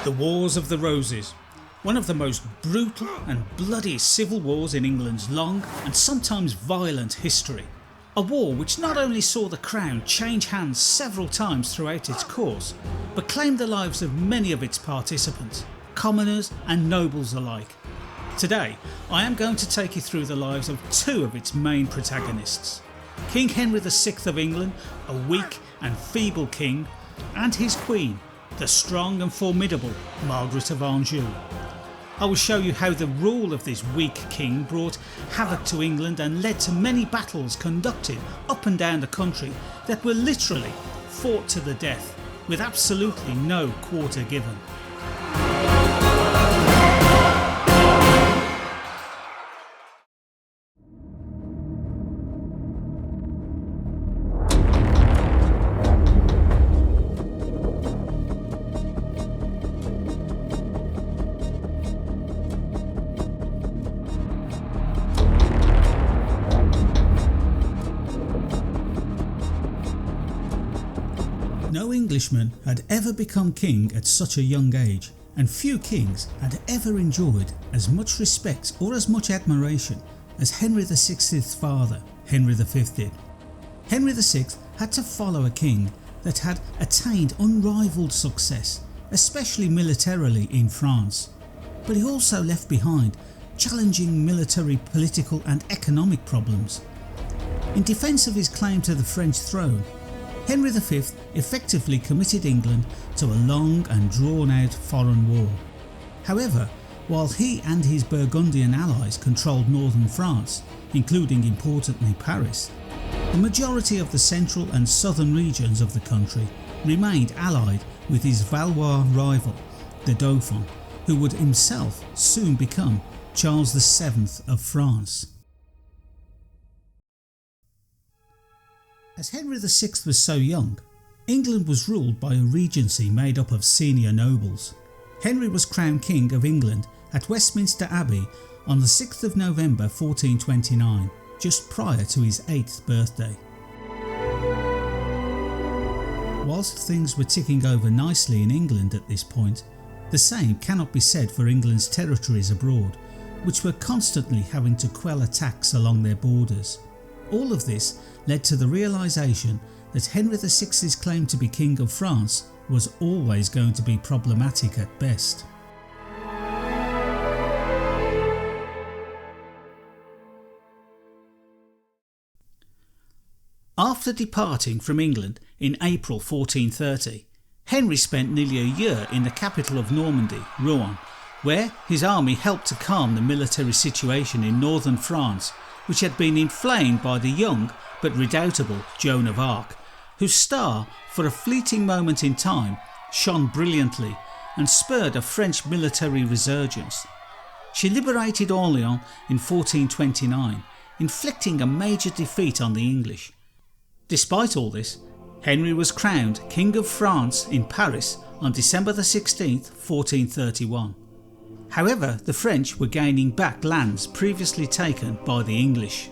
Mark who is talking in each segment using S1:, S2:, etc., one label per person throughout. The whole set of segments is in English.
S1: The Wars of the Roses, one of the most brutal and bloody civil wars in England's long and sometimes violent history. A war which not only saw the crown change hands several times throughout its course, but claimed the lives of many of its participants, commoners and nobles alike. Today I am going to take you through the lives of two of its main protagonists. King Henry VI of England, a weak and feeble king, and his queen, the strong and formidable Margaret of Anjou. I will show you how the rule of this weak king brought havoc to England and led to many battles conducted up and down the country that were literally fought to the death, with absolutely no quarter given. No Englishman had ever become king at such a young age, and few kings had ever enjoyed as much respect or as much admiration as Henry VI's father, Henry V did. Henry VI had to follow a king that had attained unrivalled success, especially militarily in France, but he also left behind challenging military, political and economic problems. In defence of his claim to the French throne, Henry V effectively committed England to a long and drawn out foreign war. However, while he and his Burgundian allies controlled northern France, including importantly Paris, the majority of the central and southern regions of the country remained allied with his Valois rival, the Dauphin, who would himself soon become Charles VII of France. As Henry VI was so young, England was ruled by a regency made up of senior nobles. Henry was crowned King of England at Westminster Abbey on the 6th of November 1429, just prior to his 8th birthday. Whilst things were ticking over nicely in England at this point, the same cannot be said for England's territories abroad, which were constantly having to quell attacks along their borders. All of this led to the realisation that Henry VI's claim to be King of France was always going to be problematic at best. After departing from England in April 1430, Henry spent nearly a year in the capital of Normandy, Rouen, where his army helped to calm the military situation in northern France, which had been inflamed by the young but redoubtable Joan of Arc, whose star, for a fleeting moment in time, shone brilliantly and spurred a French military resurgence. She liberated Orleans in 1429, inflicting a major defeat on the English. Despite all this, Henry was crowned King of France in Paris on December 16, 1431. However, the French were gaining back lands previously taken by the English.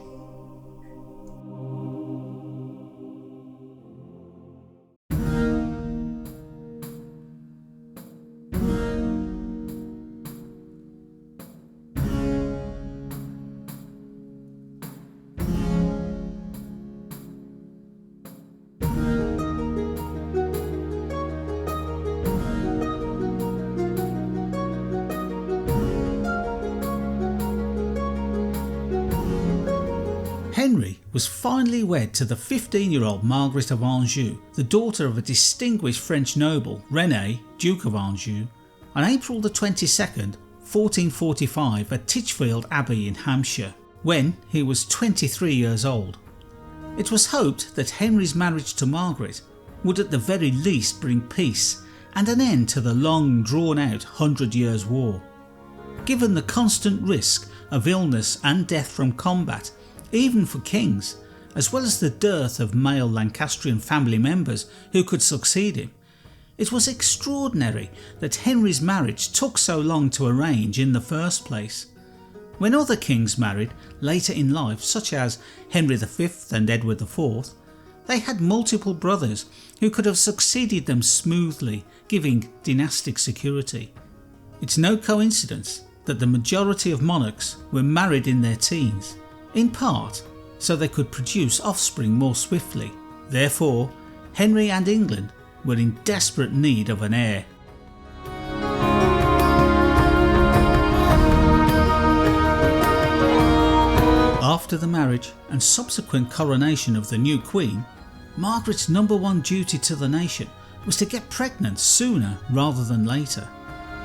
S1: Henry was finally wed to the 15-year-old Margaret of Anjou, the daughter of a distinguished French noble, René, Duke of Anjou, on April the 22nd, 1445 at Titchfield Abbey in Hampshire, when he was 23 years old. It was hoped that Henry's marriage to Margaret would at the very least bring peace and an end to the long drawn-out 100 Years' War. Given the constant risk of illness and death from combat, even for kings, as well as the dearth of male Lancastrian family members who could succeed him, it was extraordinary that Henry's marriage took so long to arrange in the first place. When other kings married later in life, such as Henry V and Edward IV, They had multiple brothers who could have succeeded them smoothly, giving dynastic security. It's no coincidence that the majority of monarchs were married in their teens, in part so they could produce offspring more swiftly. Therefore, Henry and England were in desperate need of an heir. After the marriage and subsequent coronation of the new Queen, Margaret's number one duty to the nation was to get pregnant sooner rather than later.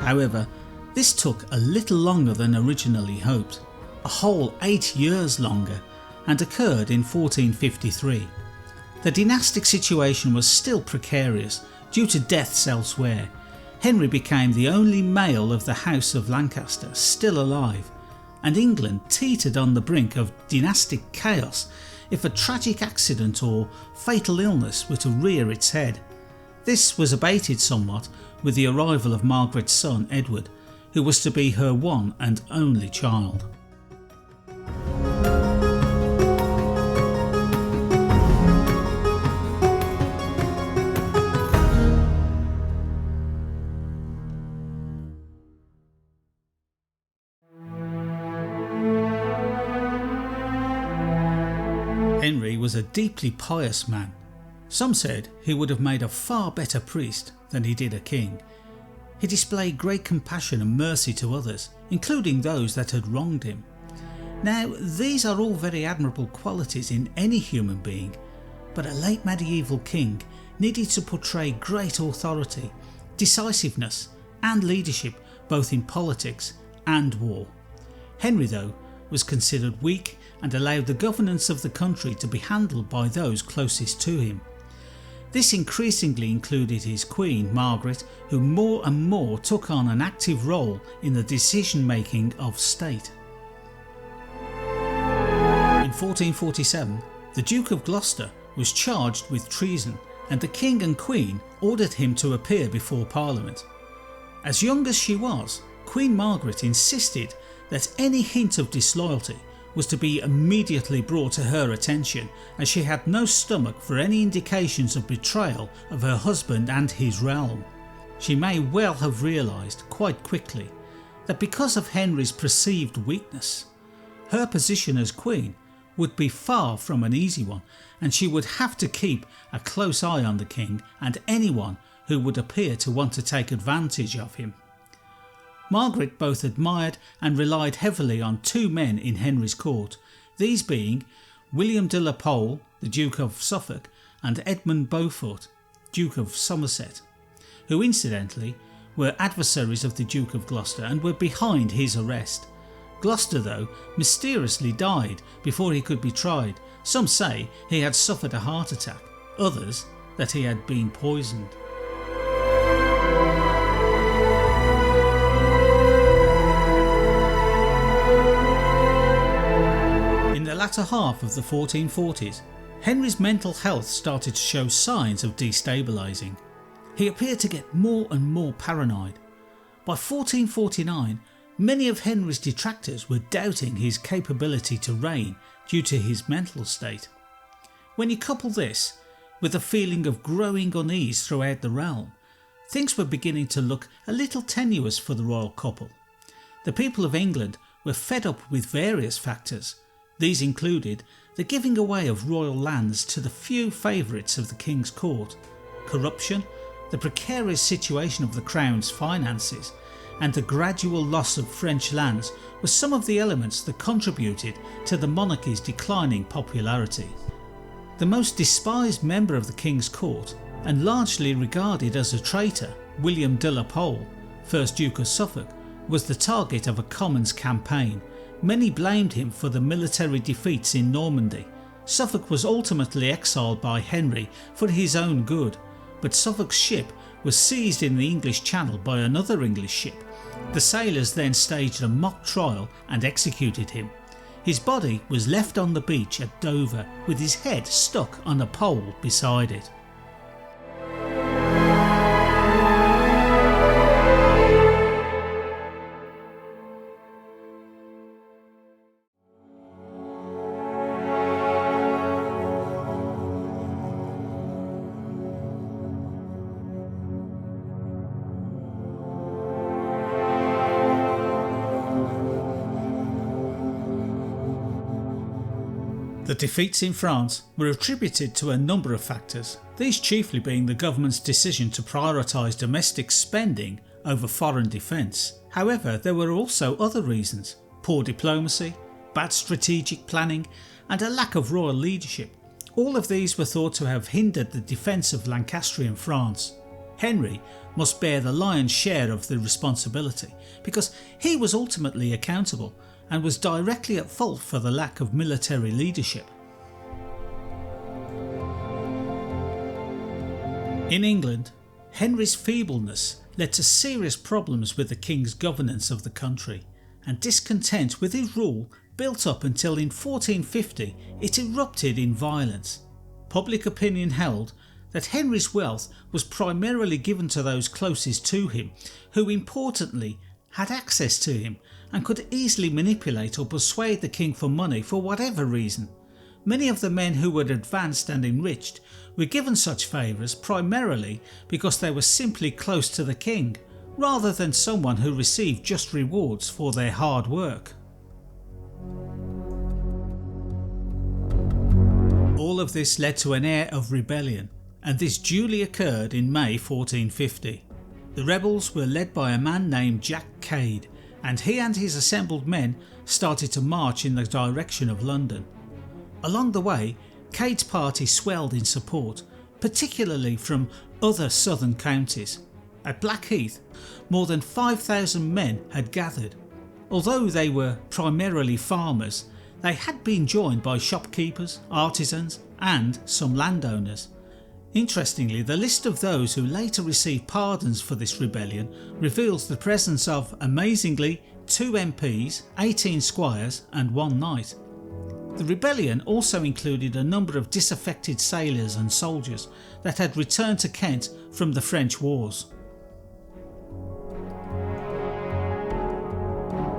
S1: However, this took a little longer than originally hoped, a whole 8 years longer, and occurred in 1453. The dynastic situation was still precarious due to deaths elsewhere. Henry became the only male of the House of Lancaster still alive, and England teetered on the brink of dynastic chaos if a tragic accident or fatal illness were to rear its head. This was abated somewhat with the arrival of Margaret's son Edward, who was to be her one and only child. Henry was a deeply pious man. Some said he would have made a far better priest than he did a king. He displayed great compassion and mercy to others, including those that had wronged him. Now, these are all very admirable qualities in any human being, but a late medieval king needed to portray great authority, decisiveness and leadership both in politics and war. Henry, though, was considered weak and allowed the governance of the country to be handled by those closest to him. This increasingly included his queen, Margaret, who more and more took on an active role in the decision-making of state. In 1447, the Duke of Gloucester was charged with treason, and the King and Queen ordered him to appear before Parliament. As young as she was, Queen Margaret insisted that any hint of disloyalty was to be immediately brought to her attention, as she had no stomach for any indications of betrayal of her husband and his realm. She may well have realised quite quickly that because of Henry's perceived weakness, her position as Queen would be far from an easy one, and she would have to keep a close eye on the King and anyone who would appear to want to take advantage of him. Margaret both admired and relied heavily on two men in Henry's court, these being William de la Pole, the Duke of Suffolk, and Edmund Beaufort, Duke of Somerset, who incidentally were adversaries of the Duke of Gloucester and were behind his arrest. Gloucester, though, mysteriously died before he could be tried. Some say he had suffered a heart attack, others that he had been poisoned. In the latter half of the 1440s, Henry's mental health started to show signs of destabilising. He appeared to get more and more paranoid. By 1449, many of Henry's detractors were doubting his capability to reign due to his mental state. When you couple this with a feeling of growing unease throughout the realm, things were beginning to look a little tenuous for the royal couple. The people of England were fed up with various factors. These included the giving away of royal lands to the few favourites of the king's court, corruption, the precarious situation of the crown's finances, and the gradual loss of French lands were some of the elements that contributed to the monarchy's declining popularity. The most despised member of the king's court, and largely regarded as a traitor, William de la Pole, 1st Duke of Suffolk, was the target of a Commons campaign. Many blamed him for the military defeats in Normandy. Suffolk was ultimately exiled by Henry for his own good, but Suffolk's ship was seized in the English Channel by another English ship. The sailors then staged a mock trial and executed him. His body was left on the beach at Dover with his head stuck on a pole beside it. The defeats in France were attributed to a number of factors, these chiefly being the government's decision to prioritise domestic spending over foreign defence. However, there were also other reasons: poor diplomacy, bad strategic planning and a lack of royal leadership. All of these were thought to have hindered the defence of Lancastrian France. Henry must bear the lion's share of the responsibility because he was ultimately accountable and was directly at fault for the lack of military leadership. In England, Henry's feebleness led to serious problems with the king's governance of the country, and discontent with his rule built up until in 1450 it erupted in violence. Public opinion held that Henry's wealth was primarily given to those closest to him, who importantly had access to him and could easily manipulate or persuade the king for money for whatever reason. Many of the men who were advanced and enriched were given such favours primarily because they were simply close to the king, rather than someone who received just rewards for their hard work. All of this led to an air of rebellion, and this duly occurred in May 1450. The rebels were led by a man named Jack Cade, and he and his assembled men started to march in the direction of London. Along the way, Cade's party swelled in support, particularly from other southern counties. At Blackheath, more than 5,000 men had gathered. Although they were primarily farmers, they had been joined by shopkeepers, artisans and some landowners. Interestingly, the list of those who later received pardons for this rebellion reveals the presence of, amazingly, 2 MPs, 18 squires and 1 knight. The rebellion also included a number of disaffected sailors and soldiers that had returned to Kent from the French wars.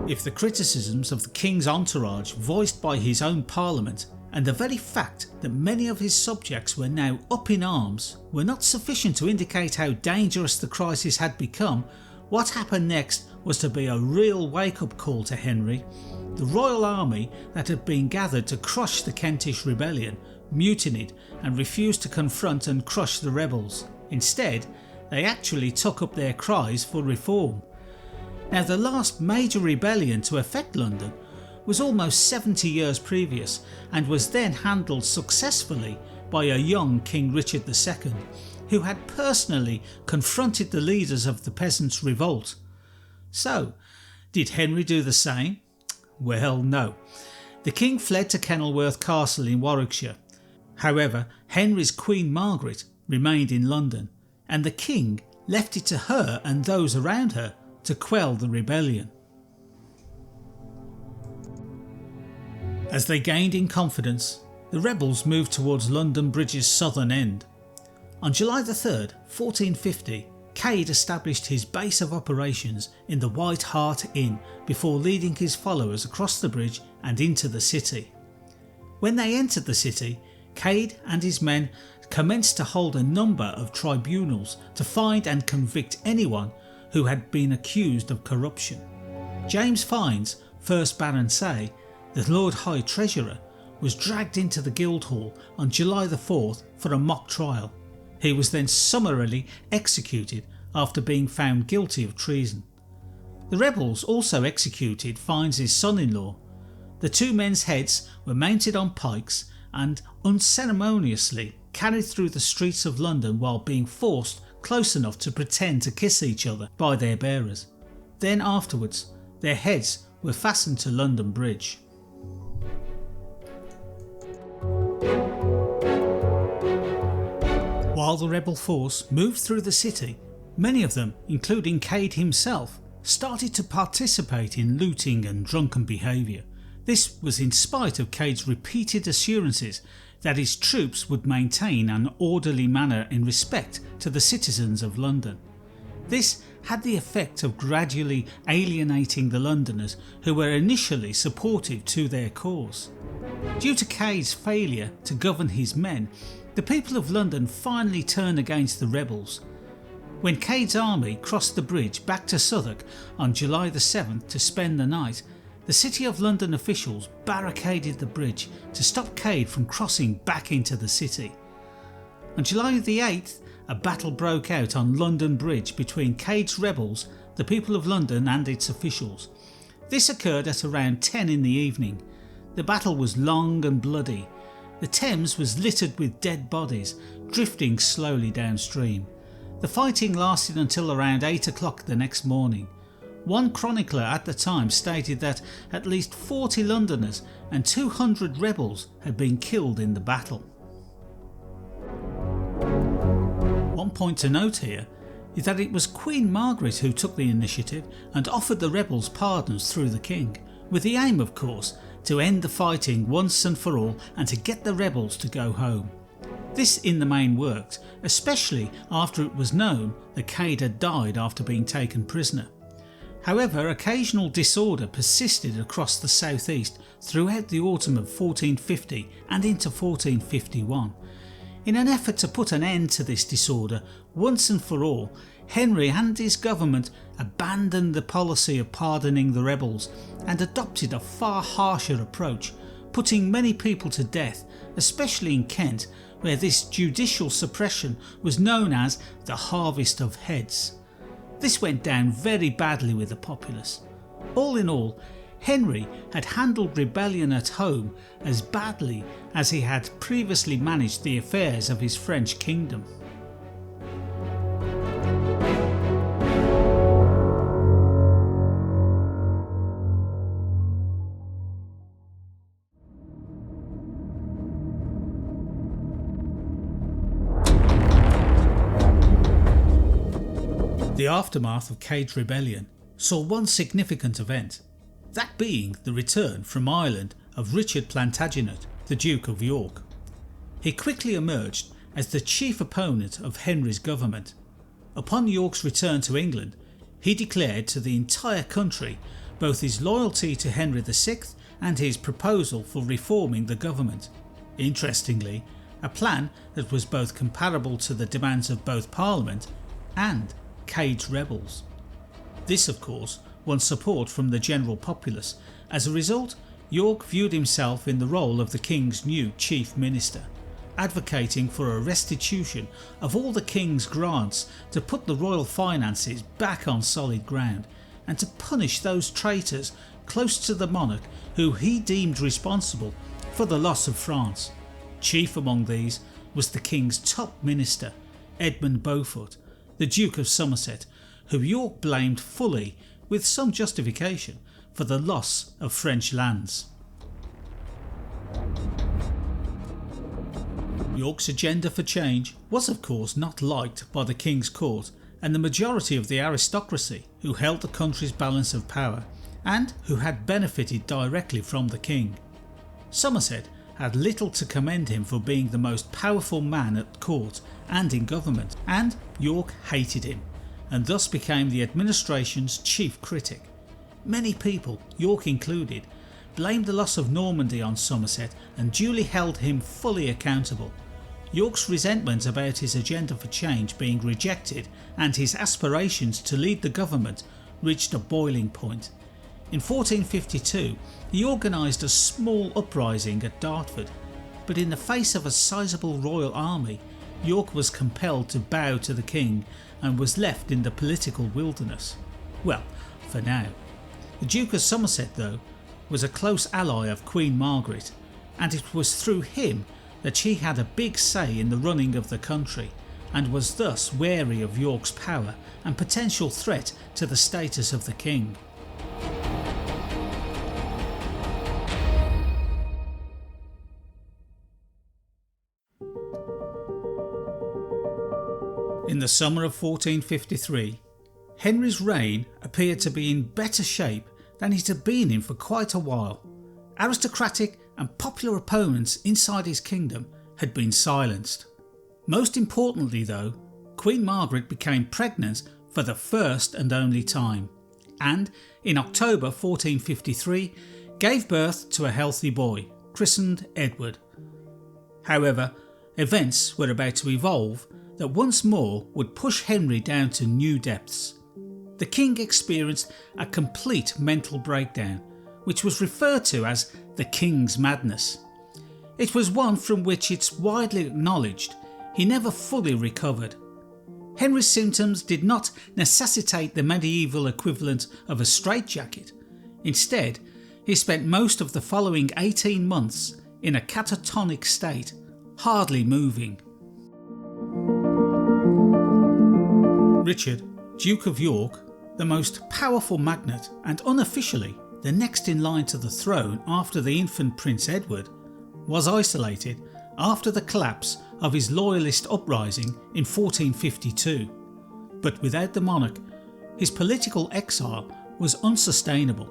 S1: If the criticisms of the king's entourage voiced by his own parliament and the very fact that many of his subjects were now up in arms were not sufficient to indicate how dangerous the crisis had become, what happened next was to be a real wake-up call to Henry. The royal army that had been gathered to crush the Kentish rebellion mutinied and refused to confront and crush the rebels. Instead, they actually took up their cries for reform. Now, the last major rebellion to affect London was almost 70 years previous and was then handled successfully by a young King Richard II, who had personally confronted the leaders of the Peasants' Revolt. So, did Henry do the same? Well, no. The king fled to Kenilworth Castle in Warwickshire. However, Henry's Queen Margaret remained in London, and the king left it to her and those around her to quell the rebellion. As they gained in confidence, the rebels moved towards London Bridge's southern end. On July 3rd, 1450, Cade established his base of operations in the White Hart Inn before leading his followers across the bridge and into the city. When they entered the city, Cade and his men commenced to hold a number of tribunals to find and convict anyone who had been accused of corruption. James Fiennes, 1st Baron Say, the Lord High Treasurer, was dragged into the Guildhall on July the 4th for a mock trial. He was then summarily executed after being found guilty of treason. The rebels also executed Fiennes' son-in-law. The 2 men's heads were mounted on pikes and unceremoniously carried through the streets of London while being forced close enough to pretend to kiss each other by their bearers. Then afterwards, their heads were fastened to London Bridge. While the rebel force moved through the city, many of them, including Cade himself, started to participate in looting and drunken behaviour. This was in spite of Cade's repeated assurances that his troops would maintain an orderly manner in respect to the citizens of London. This had the effect of gradually alienating the Londoners who were initially supportive to their cause. Due to Cade's failure to govern his men, the people of London finally turned against the rebels. When Cade's army crossed the bridge back to Southwark on July the 7th to spend the night, The City of London officials barricaded the bridge to stop Cade from crossing back into the city. On July the 8th, a battle broke out on London Bridge between Cade's rebels, the people of London and its officials. This occurred at around 10 in the evening. The battle was long and bloody. The Thames was littered with dead bodies, drifting slowly downstream. The fighting lasted until around 8 o'clock the next morning. One chronicler at the time stated that at least 40 Londoners and 200 rebels had been killed in the battle. One point to note here is that it was Queen Margaret who took the initiative and offered the rebels pardons through the king, with the aim, of course, to end the fighting once and for all and to get the rebels to go home. This in the main worked, especially after it was known that Cade had died after being taken prisoner. However, occasional disorder persisted across the southeast throughout the autumn of 1450 and into 1451. In an effort to put an end to this disorder once and for all, Henry and his government abandoned the policy of pardoning the rebels and adopted a far harsher approach, putting many people to death, especially in Kent, where this judicial suppression was known as the Harvest of Heads. This went down very badly with the populace. All in all, Henry had handled rebellion at home as badly as he had previously managed the affairs of his French kingdom. The aftermath of Cade's rebellion saw one significant event, that being the return from Ireland of Richard Plantagenet, the Duke of York. He quickly emerged as the chief opponent of Henry's government. Upon York's return to England, he declared to the entire country both his loyalty to Henry VI and his proposal for reforming the government. Interestingly, a plan that was both comparable to the demands of both Parliament and Cade's rebels. This, of course, won support from the general populace. As a result, York viewed himself in the role of the king's new chief minister, advocating for a restitution of all the king's grants to put the royal finances back on solid ground and to punish those traitors close to the monarch who he deemed responsible for the loss of France. Chief among these was the king's top minister, Edmund Beaufort, the Duke of Somerset, who York blamed fully, with some justification, for the loss of French lands. York's agenda for change was of course not liked by the king's court and the majority of the aristocracy who held the country's balance of power and who had benefited directly from the king. Somerset had little to commend him for being the most powerful man at court and in government, and York hated him and thus became the administration's chief critic. Many people, York included, blamed the loss of Normandy on Somerset and duly held him fully accountable. York's resentment about his agenda for change being rejected and his aspirations to lead the government reached a boiling point. In 1452 he organised a small uprising at Dartford, but in the face of a sizable royal army, York was compelled to bow to the king and was left in the political wilderness. Well, for now. The Duke of Somerset, though, was a close ally of Queen Margaret, and it was through him that she had a big say in the running of the country, and was thus wary of York's power and potential threat to the status of the king. In the summer of 1453, Henry's reign appeared to be in better shape than it had been in for quite a while. Aristocratic and popular opponents inside his kingdom had been silenced. Most importantly though, Queen Margaret became pregnant for the first and only time, and in October 1453 gave birth to a healthy boy, christened Edward. However, events were about to evolve that once more would push Henry down to new depths. The king experienced a complete mental breakdown, which was referred to as the King's Madness. It was one from which it's widely acknowledged he never fully recovered. Henry's symptoms did not necessitate the medieval equivalent of a straitjacket. Instead, he spent most of the following 18 months in a catatonic state, hardly moving. Richard, Duke of York, the most powerful magnate and unofficially the next in line to the throne after the infant Prince Edward, was isolated after the collapse of his loyalist uprising in 1452. But without the monarch, his political exile was unsustainable.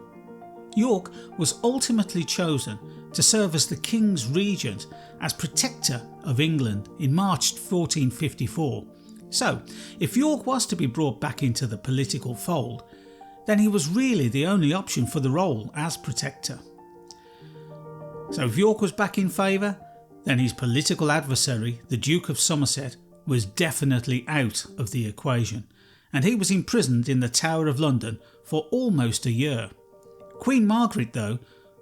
S1: York was ultimately chosen to serve as the King's regent as Protector of England in March 1454. So, if York was to be brought back into the political fold, then he was really the only option for the role as Protector. So if York was back in favour, then his political adversary, the Duke of Somerset, was definitely out of the equation, and he was imprisoned in the Tower of London for almost a year. Queen Margaret, though,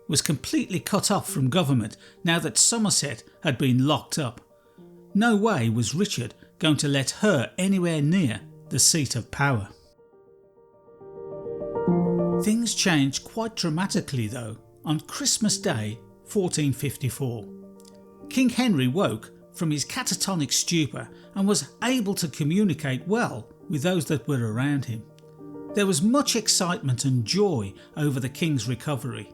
S1: was completely cut off from government now that Somerset had been locked up. No way was Richard going to let her anywhere near the seat of power. Things changed quite dramatically though on Christmas Day 1454. King Henry woke from his catatonic stupor and was able to communicate well with those that were around him. There was much excitement and joy over the king's recovery.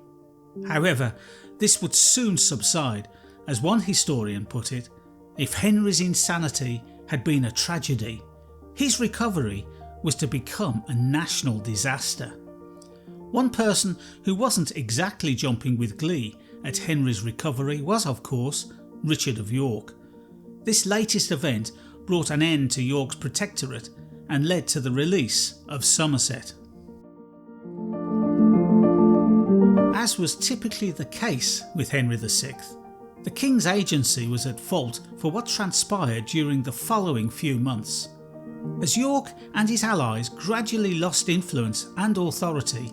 S1: However, this would soon subside, as one historian put it, if Henry's insanity had been a tragedy, his recovery was to become a national disaster. One person who wasn't exactly jumping with glee at Henry's recovery was, of course, Richard of York. This latest event brought an end to York's protectorate and led to the release of Somerset. As was typically the case with Henry VI, the King's agency was at fault for what transpired during the following few months. As York and his allies gradually lost influence and authority,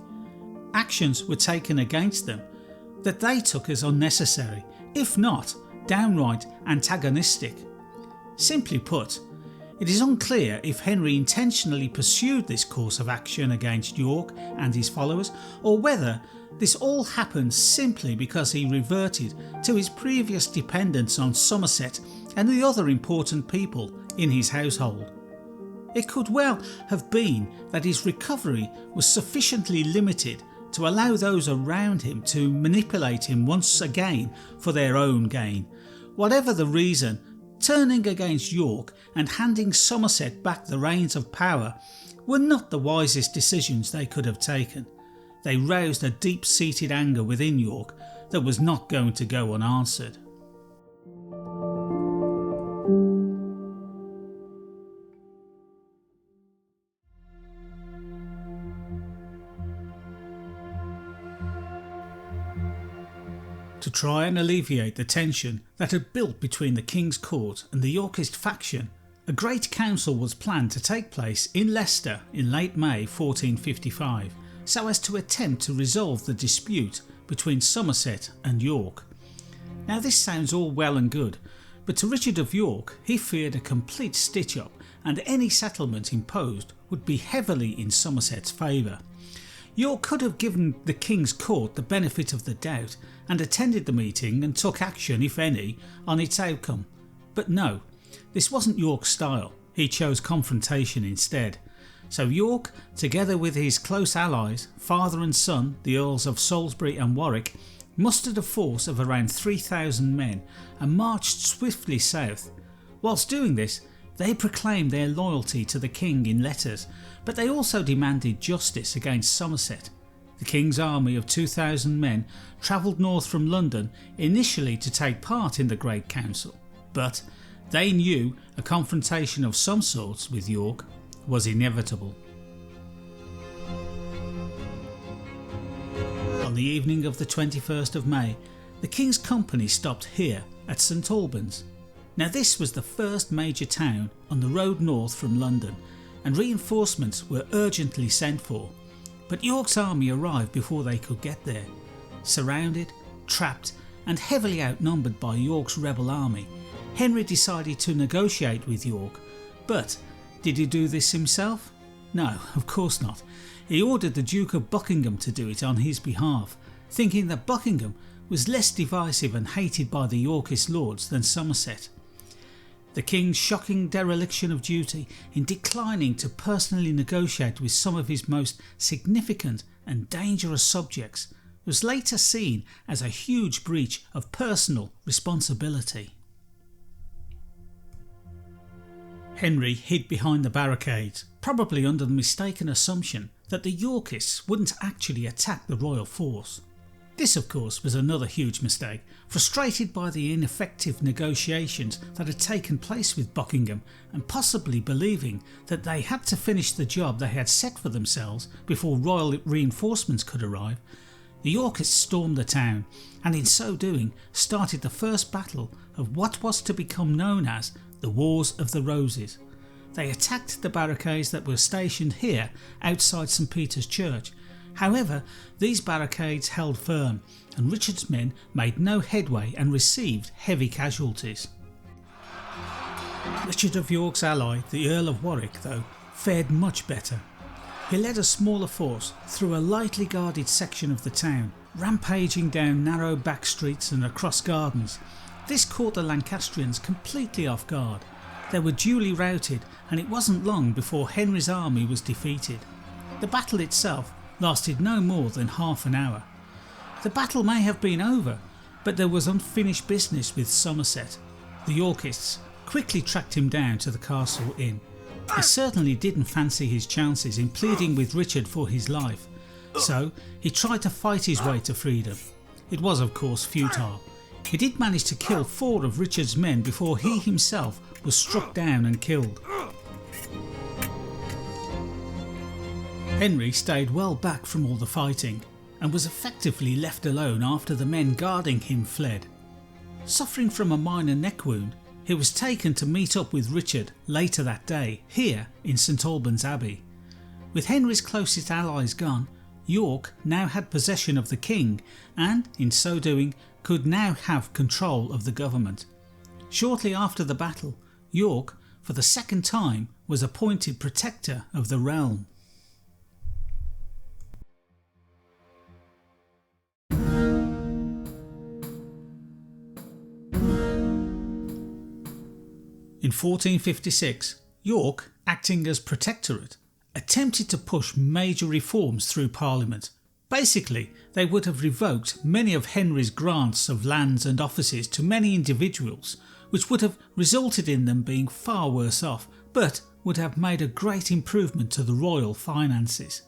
S1: actions were taken against them that they took as unnecessary, if not downright antagonistic. Simply put, it is unclear if Henry intentionally pursued this course of action against York and his followers, or whether this all happened simply because he reverted to his previous dependence on Somerset and the other important people in his household. It could well have been that his recovery was sufficiently limited to allow those around him to manipulate him once again for their own gain. Whatever the reason, turning against York and handing Somerset back the reins of power were not the wisest decisions they could have taken. They roused a deep-seated anger within York that was not going to go unanswered. To try and alleviate the tension that had built between the King's Court and the Yorkist faction, a great council was planned to take place in Leicester in late May 1455, so as to attempt to resolve the dispute between Somerset and York. Now this sounds all well and good, but to Richard of York he feared a complete stitch-up, and any settlement imposed would be heavily in Somerset's favour. York could have given the King's Court the benefit of the doubt and attended the meeting and took action, if any, on its outcome. But no, this wasn't York's style. He chose confrontation instead. So York, together with his close allies, father and son, the Earls of Salisbury and Warwick, mustered a force of around 3,000 men and marched swiftly south. Whilst doing this, they proclaimed their loyalty to the King in letters, but they also demanded justice against Somerset. The King's army of 2,000 men travelled north from London initially to take part in the Great Council, but they knew a confrontation of some sorts with York was inevitable. On the evening of the 21st of May, the King's company stopped here at St Albans. Now this was the first major town on the road north from London, and reinforcements were urgently sent for. But York's army arrived before they could get there. Surrounded, trapped and heavily outnumbered by York's rebel army, Henry decided to negotiate with York. But did he do this himself? No, of course not. He ordered the Duke of Buckingham to do it on his behalf, thinking that Buckingham was less divisive and hated by the Yorkist lords than Somerset. The king's shocking dereliction of duty in declining to personally negotiate with some of his most significant and dangerous subjects was later seen as a huge breach of personal responsibility. Henry hid behind the barricades, probably under the mistaken assumption that the Yorkists wouldn't actually attack the royal force. This of course was another huge mistake, frustrated by the ineffective negotiations that had taken place with Buckingham and possibly believing that they had to finish the job they had set for themselves before royal reinforcements could arrive. The Yorkists stormed the town and in so doing started the first battle of what was to become known as the Wars of the Roses. They attacked the barricades that were stationed here outside St Peter's Church. However, these barricades held firm and Richard's men made no headway and received heavy casualties. Richard of York's ally, the Earl of Warwick, though, fared much better. He led a smaller force through a lightly guarded section of the town, rampaging down narrow back streets and across gardens. This caught the Lancastrians completely off guard. They were duly routed and it wasn't long before Henry's army was defeated. The battle itself lasted no more than half an hour. The battle may have been over, but there was unfinished business with Somerset. The Yorkists quickly tracked him down to the castle inn. He certainly didn't fancy his chances in pleading with Richard for his life, so he tried to fight his way to freedom. It was of course futile. He did manage to kill 4 of Richard's men before he himself was struck down and killed. Henry stayed well back from all the fighting and was effectively left alone after the men guarding him fled. Suffering from a minor neck wound, he was taken to meet up with Richard later that day here in St Albans Abbey. With Henry's closest allies gone, York now had possession of the king and, in so doing, could now have control of the government. Shortly after the battle, York, for the second time, was appointed protector of the realm. In 1456, York, acting as protectorate, attempted to push major reforms through Parliament. Basically, they would have revoked many of Henry's grants of lands and offices to many individuals, which would have resulted in them being far worse off, but would have made a great improvement to the royal finances.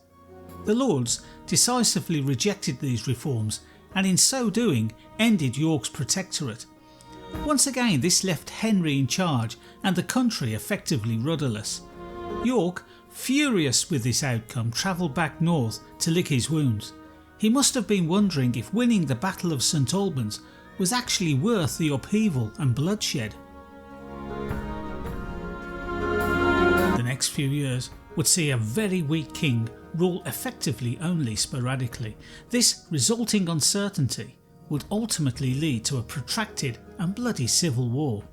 S1: The Lords decisively rejected these reforms and in so doing ended York's protectorate. Once again this left Henry in charge and the country effectively rudderless. York, furious with this outcome, travelled back north to lick his wounds. He must have been wondering if winning the Battle of St Albans was actually worth the upheaval and bloodshed. The next few years would see a very weak king rule effectively only sporadically. This resulting uncertainty would ultimately lead to a protracted and bloody civil war.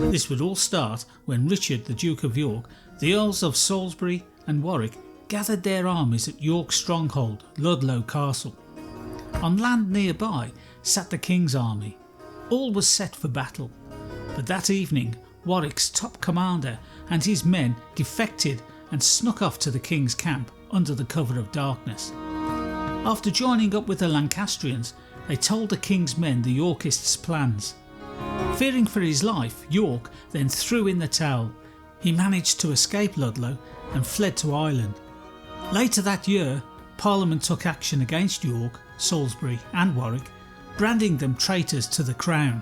S1: This would all start when Richard, the Duke of York, the Earls of Salisbury and Warwick gathered their armies at York's stronghold, Ludlow Castle. On land nearby sat the King's army. All was set for battle, but that evening Warwick's top commander and his men defected and snuck off to the King's camp under the cover of darkness. After joining up with the Lancastrians, they told the King's men the Yorkists' plans. Fearing for his life, York then threw in the towel. He managed to escape Ludlow and fled to Ireland. Later that year, Parliament took action against York, Salisbury and Warwick, branding them traitors to the crown.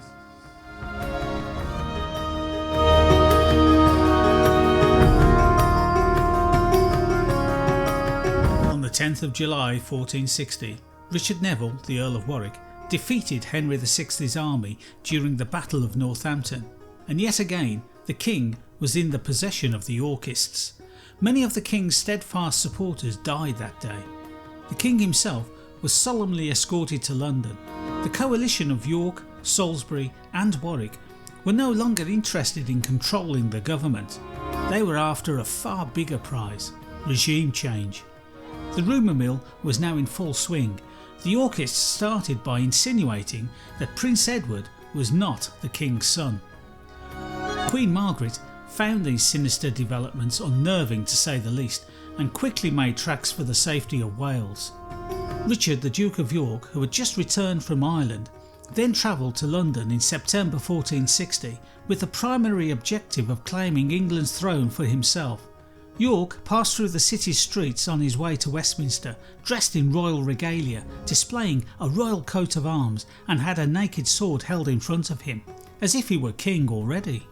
S1: On the 10th of July 1460, Richard Neville, the Earl of Warwick, defeated Henry VI's army during the Battle of Northampton, and yet again the king was in the possession of the Yorkists. Many of the king's steadfast supporters died that day. The king himself was solemnly escorted to London. The coalition of York, Salisbury and Warwick were no longer interested in controlling the government. They were after a far bigger prize: regime change. The rumour mill was now in full swing. The Yorkists started by insinuating that Prince Edward was not the king's son. Queen Margaret found these sinister developments unnerving to say the least, and quickly made tracks for the safety of Wales. Richard, the Duke of York, who had just returned from Ireland, then travelled to London in September 1460 with the primary objective of claiming England's throne for himself. York passed through the city's streets on his way to Westminster, dressed in royal regalia, displaying a royal coat of arms, and had a naked sword held in front of him, as if he were king already.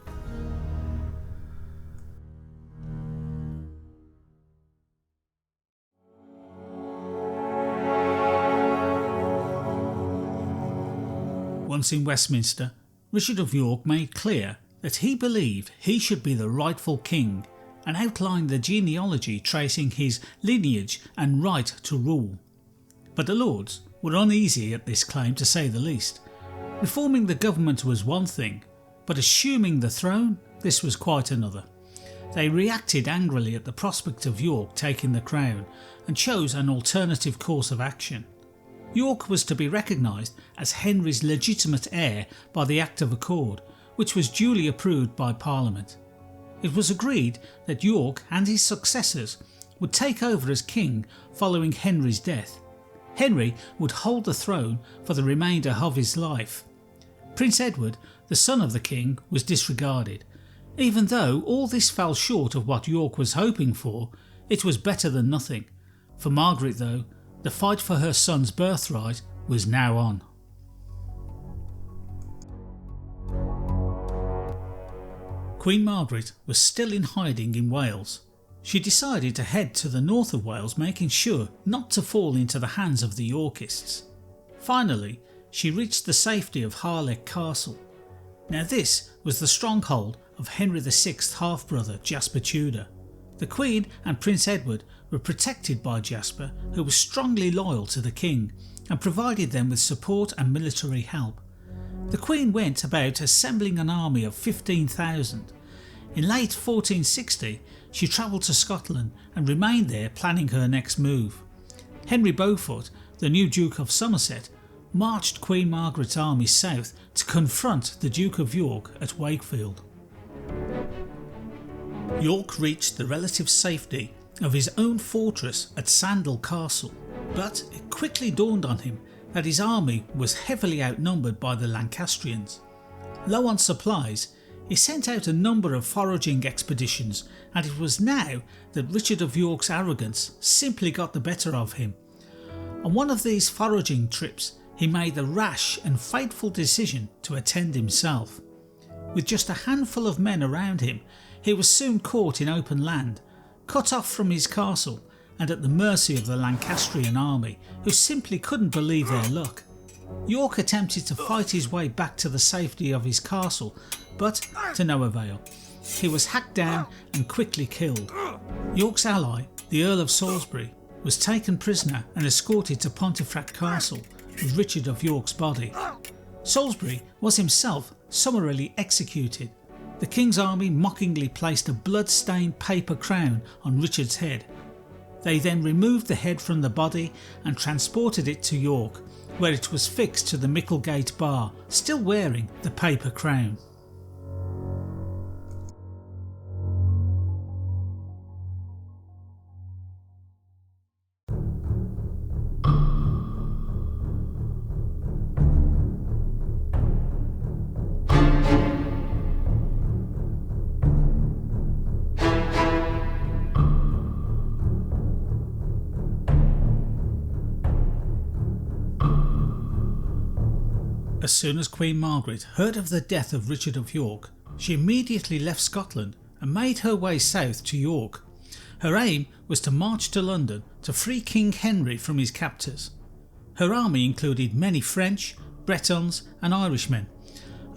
S1: Once in Westminster, Richard of York made clear that he believed he should be the rightful king, and outlined the genealogy tracing his lineage and right to rule. But the Lords were uneasy at this claim, to say the least. Reforming the government was one thing, but assuming the throne, this was quite another. They reacted angrily at the prospect of York taking the crown and chose an alternative course of action. York was to be recognised as Henry's legitimate heir by the Act of Accord, which was duly approved by Parliament. It was agreed that York and his successors would take over as king following Henry's death. Henry would hold the throne for the remainder of his life. Prince Edward, the son of the king, was disregarded. Even though all this fell short of what York was hoping for, it was better than nothing. For Margaret, though, the fight for her son's birthright was now on. Queen Margaret was still in hiding in Wales. She decided to head to the north of Wales, making sure not to fall into the hands of the Yorkists. Finally, she reached the safety of Harlech Castle. Now this was the stronghold of Henry VI's half-brother Jasper Tudor. The Queen and Prince Edward were protected by Jasper, who was strongly loyal to the king and provided them with support and military help. The Queen went about assembling an army of 15,000. In late 1460 she travelled to Scotland and remained there planning her next move. Henry Beaufort, the new Duke of Somerset, marched Queen Margaret's army south to confront the Duke of York at Wakefield. York reached the relative safety of his own fortress at Sandal Castle, but it quickly dawned on him that his army was heavily outnumbered by the Lancastrians. Low on supplies, he sent out a number of foraging expeditions, and it was now that Richard of York's arrogance simply got the better of him. On one of these foraging trips, he made the rash and fateful decision to attend himself. With just a handful of men around him, he was soon caught in open land, cut off from his castle and at the mercy of the Lancastrian army, who simply couldn't believe their luck. York attempted to fight his way back to the safety of his castle, but to no avail. He was hacked down and quickly killed. York's ally, the Earl of Salisbury, was taken prisoner and escorted to Pontefract Castle with Richard of York's body. Salisbury was himself summarily executed. The king's army mockingly placed a blood-stained paper crown on Richard's head. They then removed the head from the body and transported it to York, where it was fixed to the Micklegate bar, still wearing the paper crown. As soon as Queen Margaret heard of the death of Richard of York, she immediately left Scotland and made her way south to York. Her aim was to march to London to free King Henry from his captors. Her army included many French, Bretons and Irishmen.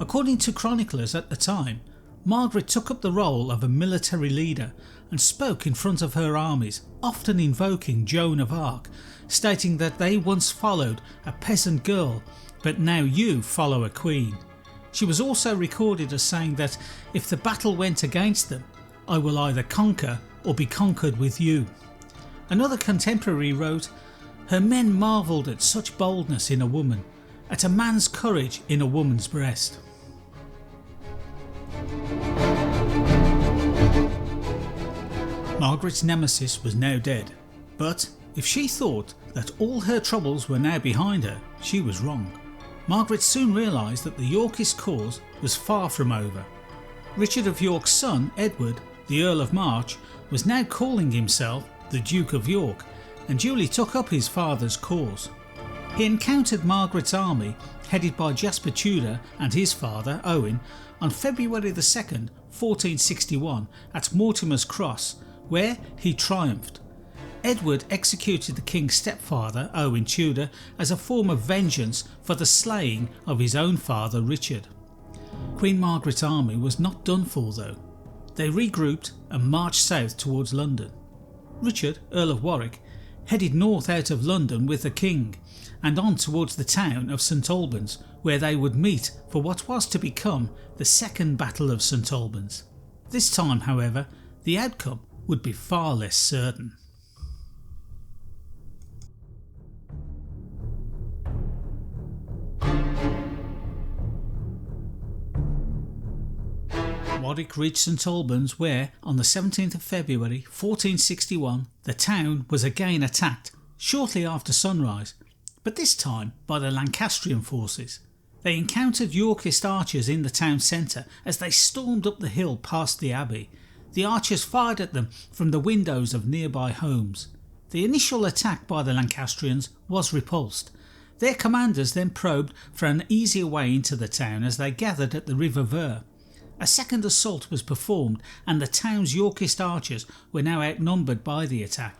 S1: According to chroniclers at the time, Margaret took up the role of a military leader and spoke in front of her armies, often invoking Joan of Arc, stating that they once followed a peasant girl, but now you follow a queen. She was also recorded as saying that if the battle went against them, I will either conquer or be conquered with you. Another contemporary wrote, her men marvelled at such boldness in a woman, at a man's courage in a woman's breast. Margaret's nemesis was now dead, but if she thought that all her troubles were now behind her, she was wrong. Margaret soon realised that the Yorkist cause was far from over. Richard of York's son, Edward, the Earl of March, was now calling himself the Duke of York and duly took up his father's cause. He encountered Margaret's army, headed by Jasper Tudor and his father, Owen, on February 2nd, 1461 at Mortimer's Cross, where he triumphed. Edward executed the king's stepfather, Owen Tudor, as a form of vengeance for the slaying of his own father, Richard. Queen Margaret's army was not done for though. They regrouped and marched south towards London. Richard, Earl of Warwick, headed north out of London with the king and on towards the town of St Albans, where they would meet for what was to become the Second Battle of St Albans. This time, however, the outcome would be far less certain. Warwick reached St Albans where, on the 17th of February 1461, the town was again attacked shortly after sunrise, but this time by the Lancastrian forces. They encountered Yorkist archers in the town centre as they stormed up the hill past the abbey. The archers fired at them from the windows of nearby homes. The initial attack by the Lancastrians was repulsed. Their commanders then probed for an easier way into the town as they gathered at the River Ver. A second assault was performed and the town's Yorkist archers were now outnumbered by the attack.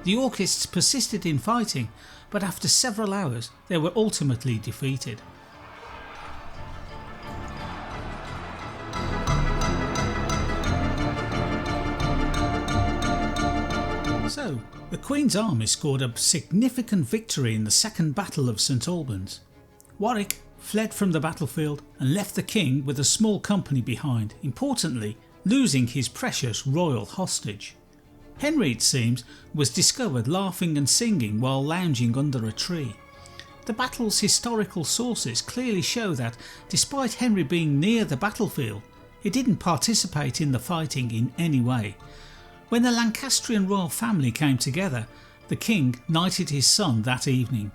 S1: The Yorkists persisted in fighting, but after several hours they were ultimately defeated. So, the Queen's army scored a significant victory in the Second Battle of St Albans. Warwick fled from the battlefield and left the king with a small company behind, importantly losing his precious royal hostage. Henry, it seems, was discovered laughing and singing while lounging under a tree. The battle's historical sources clearly show that, despite Henry being near the battlefield, he didn't participate in the fighting in any way. When the Lancastrian royal family came together, the king knighted his son that evening.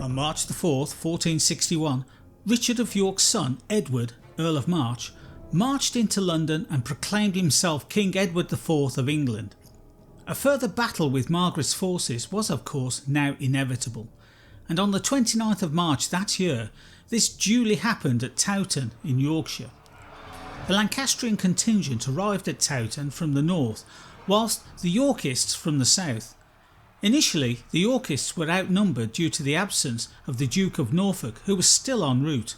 S1: On March 4th, 1461, Richard of York's son, Edward, Earl of March, marched into London and proclaimed himself King Edward IV of England. A further battle with Margaret's forces was of course now inevitable, and on the 29th of March that year this duly happened at Towton in Yorkshire. The Lancastrian contingent arrived at Towton from the north, whilst the Yorkists from the south. Initially the Yorkists were outnumbered due to the absence of the Duke of Norfolk, who was still en route.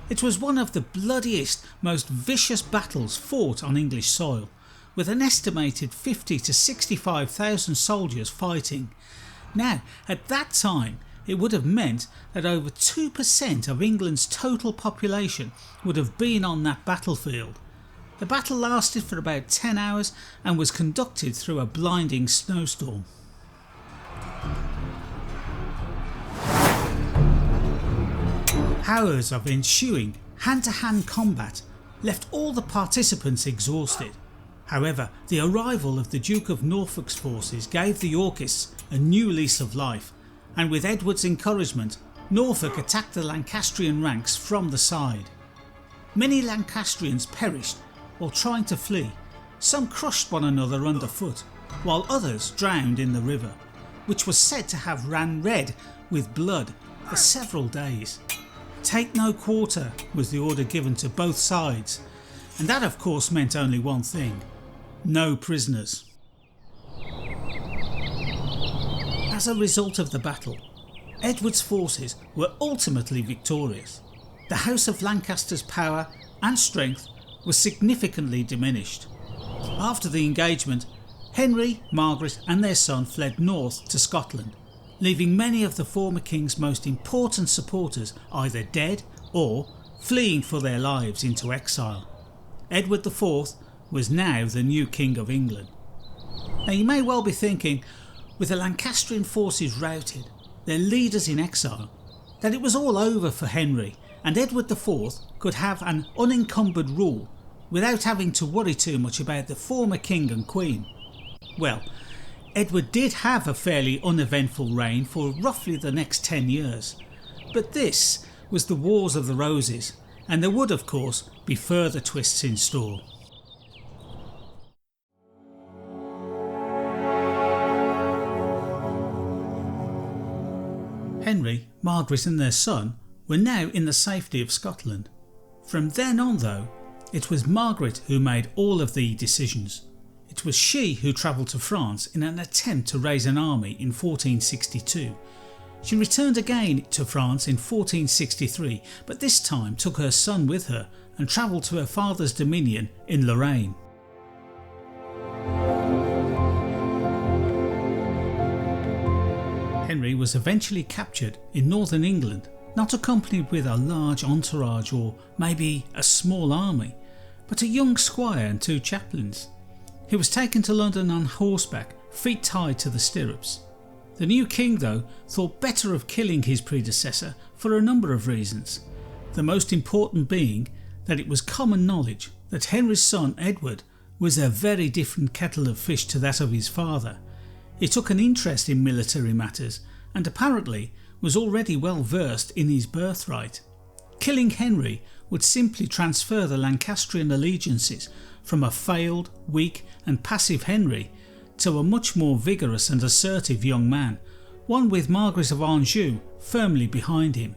S1: It was one of the bloodiest, most vicious battles fought on English soil, with an estimated 50 to 65,000 soldiers fighting. Now, at that time, it would have meant that over 2% of England's total population would have been on that battlefield. The battle lasted for about 10 hours and was conducted through a blinding snowstorm. Hours of ensuing hand-to-hand combat left all the participants exhausted. However, the arrival of the Duke of Norfolk's forces gave the Yorkists a new lease of life, and with Edward's encouragement, Norfolk attacked the Lancastrian ranks from the side. Many Lancastrians perished while trying to flee. Some crushed one another underfoot, while others drowned in the river, which was said to have ran red with blood for several days. Take no quarter was the order given to both sides, and that of course meant only one thing: no prisoners. as a result of the battle, Edward's forces were ultimately victorious. The House of Lancaster's power and strength was significantly diminished. After the engagement, Henry, Margaret and their son fled north to Scotland, leaving many of the former king's most important supporters either dead or fleeing for their lives into exile. Edward IV was now the new King of England. Now you may well be thinking, with the Lancastrian forces routed, their leaders in exile, that it was all over for Henry and Edward IV could have an unencumbered rule without having to worry too much about the former king and queen. Well, Edward did have a fairly uneventful reign for roughly the next 10 years, but this was the Wars of the Roses, and there would of course be further twists in store. Henry, Margaret and their son were now in the safety of Scotland. From then on though, it was Margaret who made all of the decisions. It was she who travelled to France in an attempt to raise an army in 1462. She returned again to France in 1463, but this time took her son with her and travelled to her father's dominion in Lorraine. Henry was eventually captured in northern England, not accompanied with a large entourage or maybe a small army, but a young squire and 2 chaplains. He was taken to London on horseback, feet tied to the stirrups. The new king though thought better of killing his predecessor for a number of reasons, the most important being that it was common knowledge that Henry's son Edward was a very different kettle of fish to that of his father. He took an interest in military matters and apparently was already well versed in his birthright. Killing Henry would simply transfer the Lancastrian allegiances from a failed, weak and passive Henry to a much more vigorous and assertive young man, one with Margaret of Anjou firmly behind him.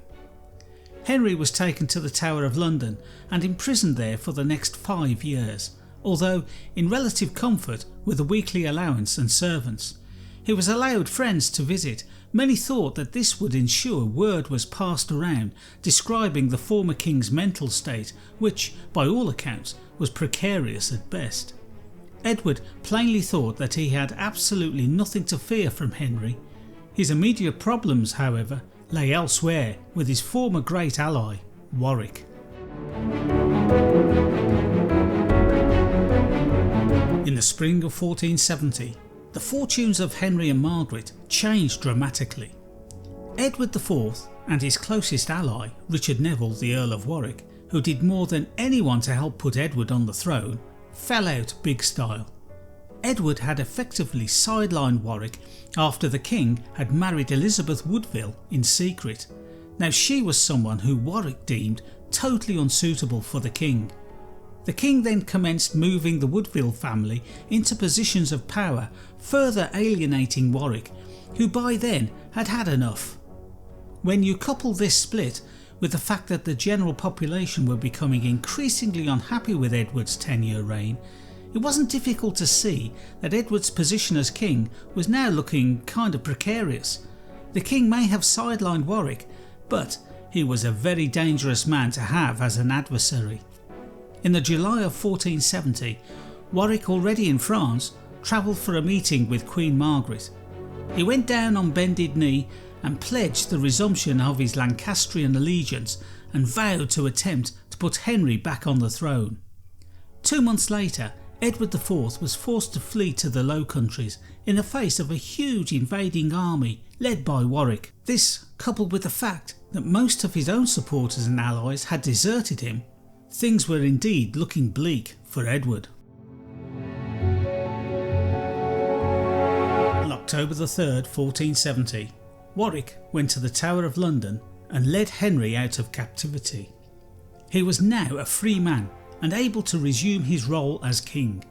S1: Henry was taken to the Tower of London and imprisoned there for the next 5 years, although in relative comfort with a weekly allowance and servants. He was allowed friends to visit. Many thought that this would ensure word was passed around describing the former king's mental state, which, by all accounts, was precarious at best. Edward plainly thought that he had absolutely nothing to fear from Henry. His immediate problems, however, lay elsewhere with his former great ally, Warwick. In the spring of 1470, the fortunes of Henry and Margaret changed dramatically. Edward IV and his closest ally, Richard Neville, the Earl of Warwick, who did more than anyone to help put Edward on the throne, fell out big style. Edward had effectively sidelined Warwick after the king had married Elizabeth Woodville in secret. Now she was someone who Warwick deemed totally unsuitable for the king. The king then commenced moving the Woodville family into positions of power, further alienating Warwick, who by then had had enough. When you couple this split with the fact that the general population were becoming increasingly unhappy with Edward's 10-year reign, it wasn't difficult to see that Edward's position as king was now looking kind of precarious. The king may have sidelined Warwick, but he was a very dangerous man to have as an adversary. In the July of 1470, Warwick, already in France, travelled for a meeting with Queen Margaret. He went down on bended knee and pledged the resumption of his Lancastrian allegiance and vowed to attempt to put Henry back on the throne. 2 months later, Edward IV was forced to flee to the Low Countries in the face of a huge invading army led by Warwick. This, coupled with the fact that most of his own supporters and allies had deserted him, things were indeed looking bleak for Edward. On October 3rd, 1470, Warwick went to the Tower of London and led Henry out of captivity. He was now a free man and able to resume his role as king.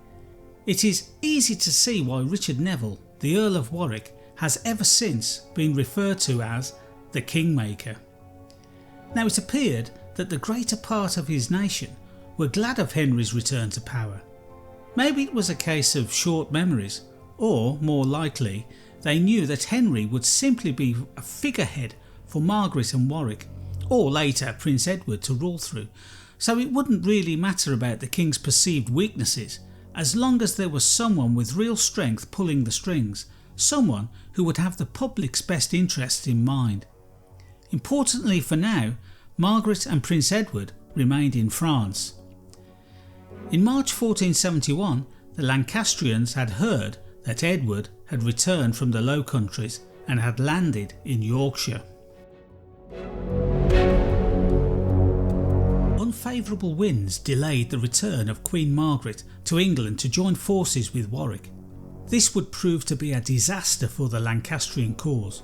S1: It is easy to see why Richard Neville, the Earl of Warwick, has ever since been referred to as the Kingmaker. Now it appeared that the greater part of his nation were glad of Henry's return to power. Maybe it was a case of short memories, or more likely they knew that Henry would simply be a figurehead for Margaret and Warwick, or later Prince Edward, to rule through, so it wouldn't really matter about the king's perceived weaknesses, as long as there was someone with real strength pulling the strings, someone who would have the public's best interests in mind. Importantly for now, Margaret and Prince Edward remained in France. In March 1471, the Lancastrians had heard that Edward had returned from the Low Countries and had landed in Yorkshire. Unfavourable winds delayed the return of Queen Margaret to England to join forces with Warwick. This would prove to be a disaster for the Lancastrian cause.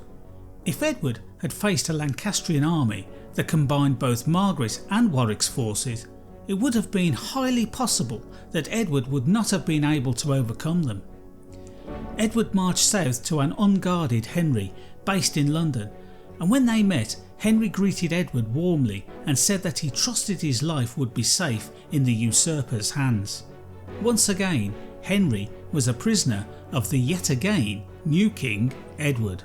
S1: If Edward had faced a Lancastrian army that combined both Margaret and Warwick's forces, it would have been highly possible that Edward would not have been able to overcome them. Edward marched south to an unguarded Henry based in London, and when they met, Henry greeted Edward warmly and said that he trusted his life would be safe in the usurper's hands. Once again, Henry was a prisoner of the yet again new king, Edward.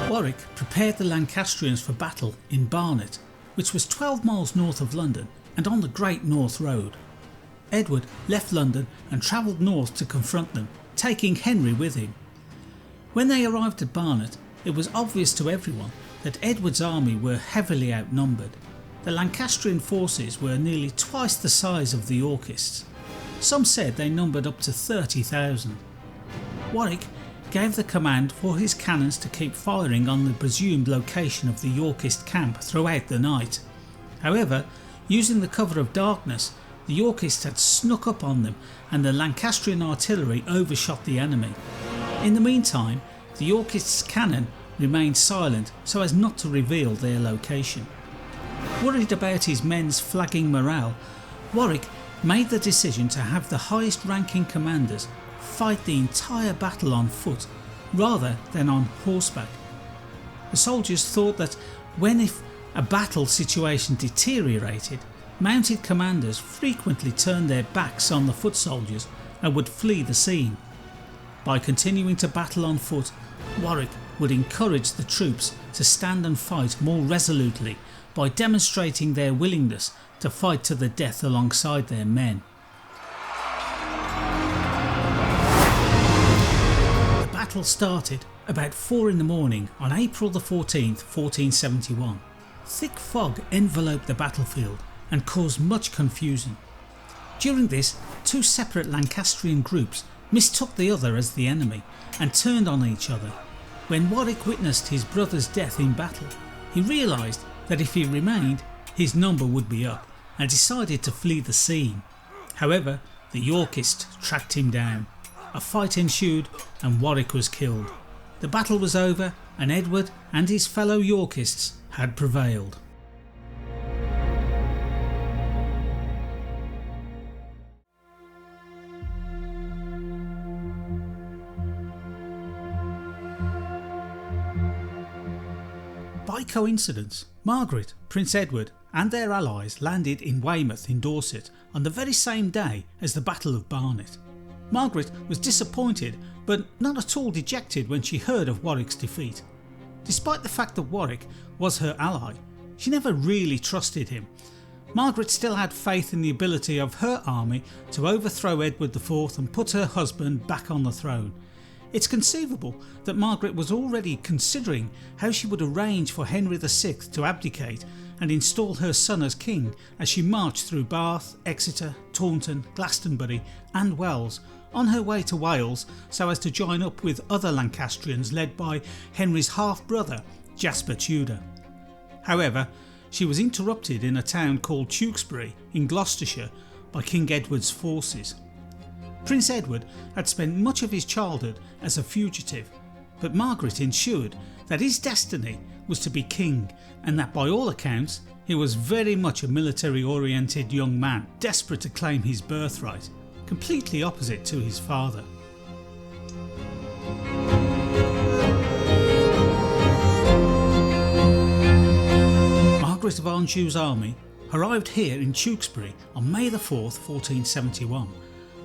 S1: Warwick prepared the Lancastrians for battle in Barnet, which was 12 miles north of London and on the Great North Road. Edward left London and travelled north to confront them, taking Henry with him. When they arrived at Barnet, it was obvious to everyone that Edward's army were heavily outnumbered. The Lancastrian forces were nearly twice the size of the Yorkists. Some said they numbered up to 30,000. Warwick gave the command for his cannons to keep firing on the presumed location of the Yorkist camp throughout the night. However, using the cover of darkness, the Yorkists had snuck up on them and the Lancastrian artillery overshot the enemy. In the meantime, the Yorkists' cannon remained silent so as not to reveal their location. Worried about his men's flagging morale, Warwick made the decision to have the highest ranking commanders fight the entire battle on foot rather than on horseback. The soldiers thought that if a battle situation deteriorated, mounted commanders frequently turned their backs on the foot soldiers and would flee the scene. By continuing to battle on foot, Warwick would encourage the troops to stand and fight more resolutely by demonstrating their willingness to fight to the death alongside their men. The battle started about 4 in the morning on April the 14th, 1471. Thick fog enveloped the battlefield and caused much confusion. During this, 2 separate Lancastrian groups mistook the other as the enemy and turned on each other. When Warwick witnessed his brother's death in battle, he realised that if he remained, his number would be up and decided to flee the scene. However, the Yorkists tracked him down. A fight ensued and Warwick was killed. The battle was over and Edward and his fellow Yorkists had prevailed. By coincidence, Margaret, Prince Edward and their allies landed in Weymouth in Dorset on the very same day as the Battle of Barnet. Margaret was disappointed but not at all dejected when she heard of Warwick's defeat. Despite the fact that Warwick was her ally, she never really trusted him. Margaret still had faith in the ability of her army to overthrow Edward IV and put her husband back on the throne. It's conceivable that Margaret was already considering how she would arrange for Henry VI to abdicate and install her son as king as she marched through Bath, Exeter, Taunton, Glastonbury and Wells on her way to Wales so as to join up with other Lancastrians led by Henry's half-brother Jasper Tudor. However, she was interrupted in a town called Tewkesbury in Gloucestershire by King Edward's forces. Prince Edward had spent much of his childhood as a fugitive, but Margaret ensured that his destiny was to be king and that by all accounts he was very much a military oriented young man desperate to claim his birthright, completely opposite to his father. Margaret of Anjou's army arrived here in Tewkesbury on May the 4th, 1471.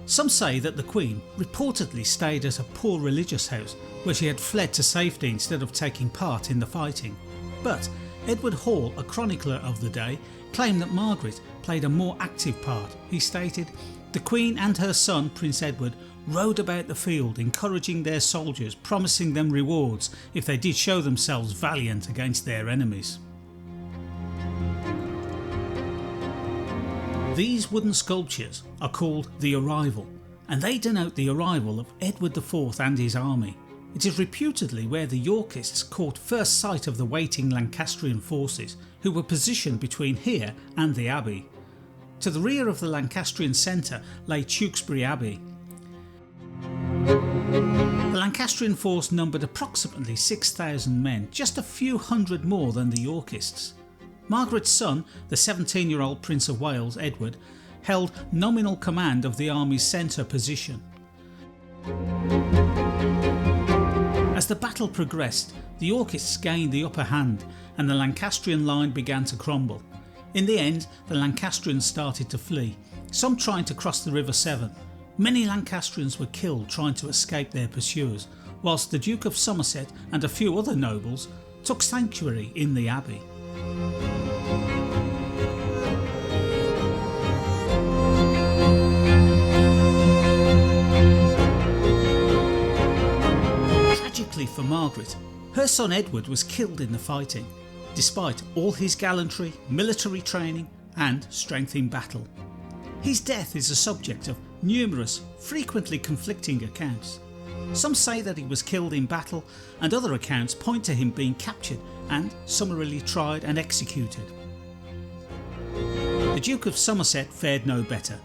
S1: Some say that the Queen reportedly stayed at a poor religious house where she had fled to safety instead of taking part in the fighting. But Edward Hall, a chronicler of the day, claimed that Margaret played a more active part. He stated, "The Queen and her son, Prince Edward, rode about the field encouraging their soldiers, promising them rewards if they did show themselves valiant against their enemies." These wooden sculptures are called the Arrival, and they denote the arrival of Edward IV and his army. It is reputedly where the Yorkists caught first sight of the waiting Lancastrian forces, who were positioned between here and the Abbey. To the rear of the Lancastrian centre lay Tewkesbury Abbey. The Lancastrian force numbered approximately 6,000 men, just a few hundred more than the Yorkists. Margaret's son, the 17-year-old Prince of Wales, Edward, held nominal command of the army's centre position. As the battle progressed, the Yorkists gained the upper hand and the Lancastrian line began to crumble. In the end, the Lancastrians started to flee, some trying to cross the River Severn. Many Lancastrians were killed trying to escape their pursuers, whilst the Duke of Somerset and a few other nobles took sanctuary in the Abbey. Tragically for Margaret, her son Edward was killed in the fighting, despite all his gallantry, military training and strength in battle. His death is a subject of numerous, frequently conflicting accounts. Some say that he was killed in battle, and other accounts point to him being captured and summarily tried and executed. The Duke of Somerset fared no better.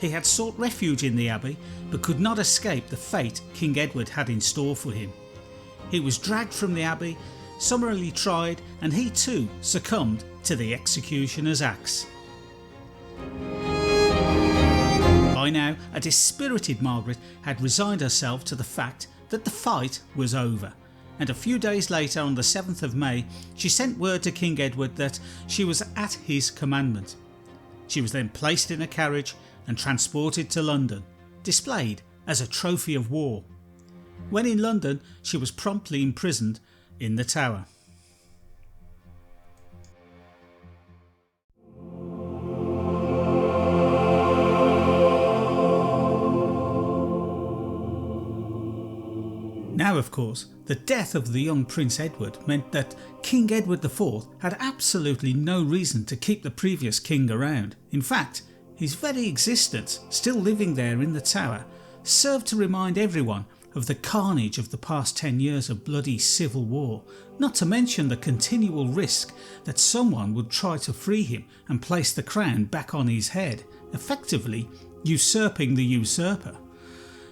S1: He had sought refuge in the Abbey, but could not escape the fate King Edward had in store for him. He was dragged from the Abbey, summarily tried, and he too succumbed to the executioner's axe. By now, a dispirited Margaret had resigned herself to the fact that the fight was over, and a few days later, on the 7th of May, she sent word to King Edward that she was at his commandment. She was then placed in a carriage and transported to London, displayed as a trophy of war. When in London, she was promptly imprisoned in the Tower. Now, of course, the death of the young Prince Edward meant that King Edward IV had absolutely no reason to keep the previous king around. In fact, his very existence, still living there in the Tower, served to remind everyone of the carnage of the past 10 years of bloody civil war, not to mention the continual risk that someone would try to free him and place the crown back on his head, effectively usurping the usurper.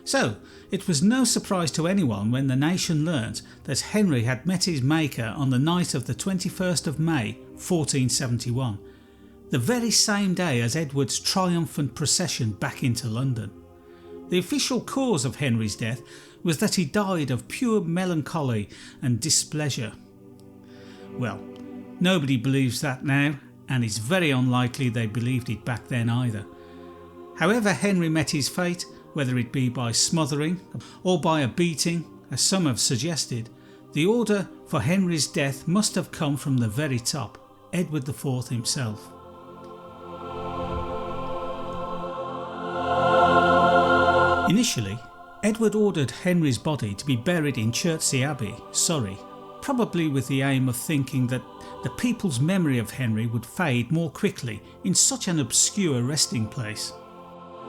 S1: So, it was no surprise to anyone when the nation learnt that Henry had met his maker on the night of the 21st of May 1471, the very same day as Edward's triumphant procession back into London. The official cause of Henry's death was that he died of pure melancholy and displeasure. Well, nobody believes that now, and it's very unlikely they believed it back then either. However Henry met his fate, whether it be by smothering or by a beating, as some have suggested, the order for Henry's death must have come from the very top, Edward IV himself. Initially, Edward ordered Henry's body to be buried in Chertsey Abbey, Surrey, probably with the aim of thinking that the people's memory of Henry would fade more quickly in such an obscure resting place.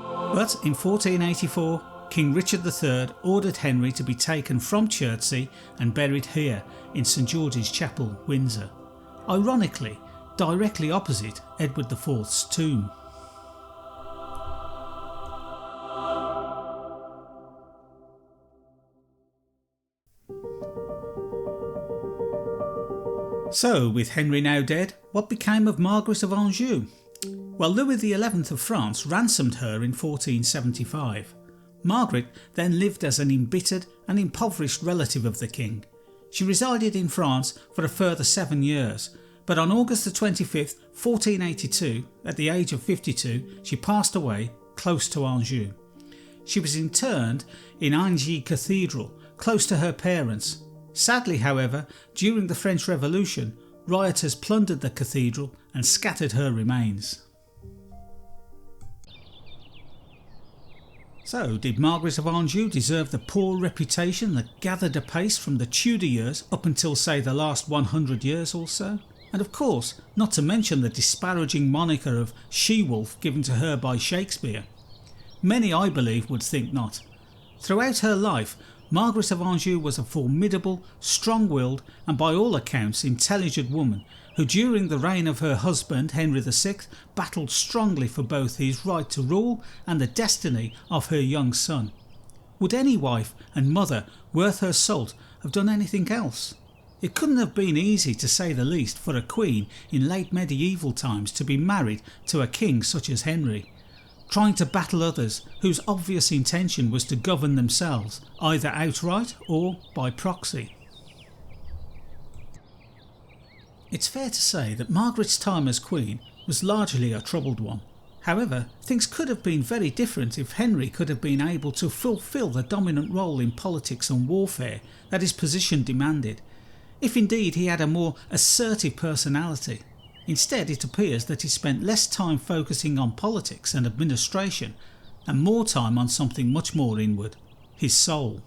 S1: But in 1484, King Richard III ordered Henry to be taken from Chertsey and buried here in St George's Chapel, Windsor, ironically directly opposite Edward IV's tomb. So, with Henry now dead, what became of Margaret of Anjou? Well, Louis XI of France ransomed her in 1475. Margaret then lived as an embittered and impoverished relative of the king. She resided in France for a further 7 years, but on August the 25th, 1482, at the age of 52, she passed away close to Anjou. She was interred in Anjou Cathedral, close to her parents. Sadly, however, during the French Revolution, rioters plundered the cathedral and scattered her remains. So, did Margaret of Anjou deserve the poor reputation that gathered apace from the Tudor years up until, say, the last 100 years or so? And of course, not to mention the disparaging moniker of she-wolf given to her by Shakespeare. Many, I believe, would think not. Throughout her life, Margaret of Anjou was a formidable, strong-willed and by all accounts intelligent woman who during the reign of her husband Henry VI battled strongly for both his right to rule and the destiny of her young son. Would any wife and mother worth her salt have done anything else? It couldn't have been easy, to say the least, for a queen in late medieval times to be married to a king such as Henry, trying to battle others whose obvious intention was to govern themselves, either outright or by proxy. It's fair to say that Margaret's time as queen was largely a troubled one. However, things could have been very different if Henry could have been able to fulfil the dominant role in politics and warfare that his position demanded, if indeed he had a more assertive personality. Instead, it appears that he spent less time focusing on politics and administration and more time on something much more inward, his soul.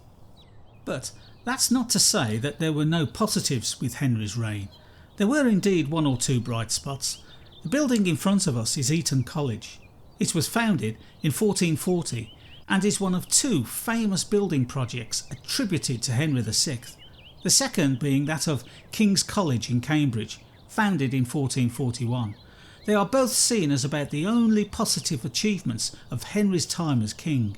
S1: But that's not to say that there were no positives with Henry's reign. There were indeed one or two bright spots. The building in front of us is Eton College. It was founded in 1440 and is one of two famous building projects attributed to Henry VI, the second being that of King's College in Cambridge, founded in 1441. They are both seen as about the only positive achievements of Henry's time as king.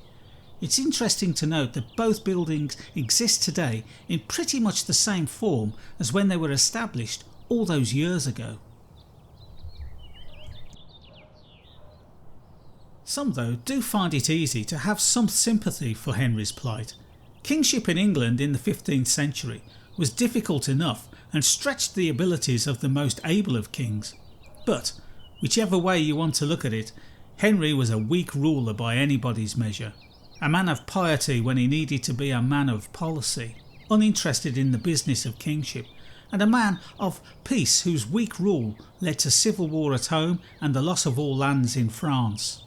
S1: It's interesting to note that both buildings exist today in pretty much the same form as when they were established all those years ago. Some, though, do find it easy to have some sympathy for Henry's plight. Kingship in England in the 15th century was difficult enough and stretched the abilities of the most able of kings. But, whichever way you want to look at it, Henry was a weak ruler by anybody's measure. A man of piety when he needed to be a man of policy, uninterested in the business of kingship, and a man of peace whose weak rule led to civil war at home and the loss of all lands in France.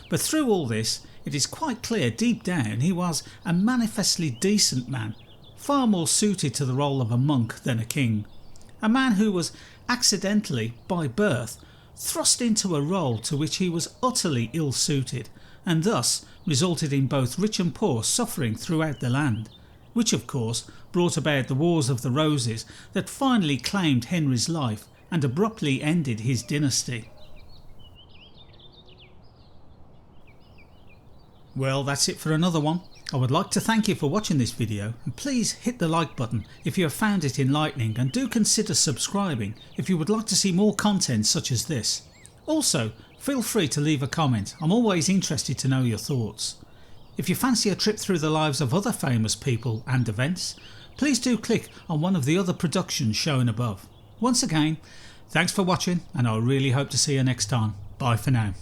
S1: But through all this, it is quite clear deep down he was a manifestly decent man, far more suited to the role of a monk than a king. A man who was accidentally, by birth, thrust into a role to which he was utterly ill-suited, and thus resulted in both rich and poor suffering throughout the land, which of course brought about the Wars of the Roses that finally claimed Henry's life and abruptly ended his dynasty. Well, that's it for another one. I would like to thank you for watching this video, and please hit the like button if you have found it enlightening, and do consider subscribing if you would like to see more content such as this. Also, feel free to leave a comment. I'm always interested to know your thoughts. If you fancy a trip through the lives of other famous people and events, please do click on one of the other productions shown above. Once again, thanks for watching, and I really hope to see you next time. Bye for now.